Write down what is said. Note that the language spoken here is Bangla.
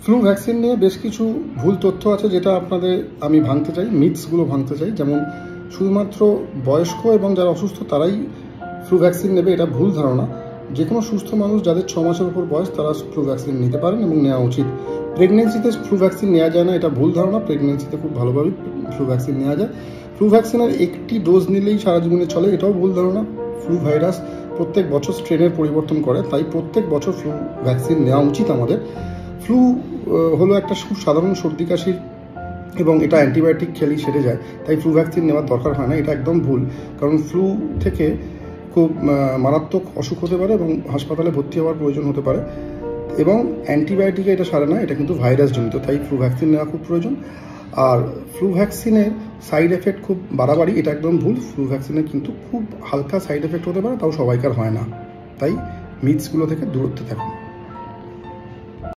ফ্লু ভ্যাকসিন নিয়ে বেশ কিছু ভুল তথ্য আছে, যেটা আপনাদের আমি ভাঙতে চাই, মিথসগুলো ভাঙতে চাই। যেমন শুধুমাত্র বয়স্ক এবং যারা অসুস্থ তারাই ফ্লু ভ্যাকসিন নেবে, এটা ভুল ধারণা। যে কোনো সুস্থ মানুষ যাদের 6 মাসের উপর বয়স তারা ফ্লু ভ্যাকসিন নিতে পারেন এবং নেওয়া উচিত। প্রেগনেন্সিতে ফ্লু ভ্যাকসিন নেওয়া যায় না, এটা ভুল ধারণা। প্রেগনেন্সিতে খুব ভালোভাবে ফ্লু ভ্যাকসিন নেওয়া যায়। ফ্লু ভ্যাকসিনের একটি ডোজ নিলেই সারা জীবনে চলে, এটাও ভুল ধারণা। ফ্লু ভাইরাস প্রত্যেক বছর স্ট্রেনের পরিবর্তন করে, তাই প্রত্যেক বছর ফ্লু ভ্যাকসিন নেওয়া উচিত আমাদের। ফ্লু হলো একটা খুব সাধারণ সর্দি কাশির এবং এটা অ্যান্টিবায়োটিক খেলেই সেরে যায়, তাই ফ্লু ভ্যাকসিন নেওয়ার দরকার হয় না, এটা একদম ভুল। কারণ ফ্লু থেকে খুব মারাত্মক অসুখ হতে পারে এবং হাসপাতালে ভর্তি হওয়ার প্রয়োজন হতে পারে, এবং অ্যান্টিবায়োটিকে এটা সারে না, এটা কিন্তু ভাইরাসজনিত, তাই ফ্লু ভ্যাকসিন নেওয়া খুব প্রয়োজন। আর ফ্লু ভ্যাকসিনের সাইড এফেক্ট খুব বাড়াবাড়ি, এটা একদম ভুল। ফ্লু ভ্যাকসিনের কিন্তু খুব হালকা সাইড এফেক্ট হতে পারে, তাও সবাইকার হয় না, তাই মিথসগুলো থেকে দূরত্বে থাকুন।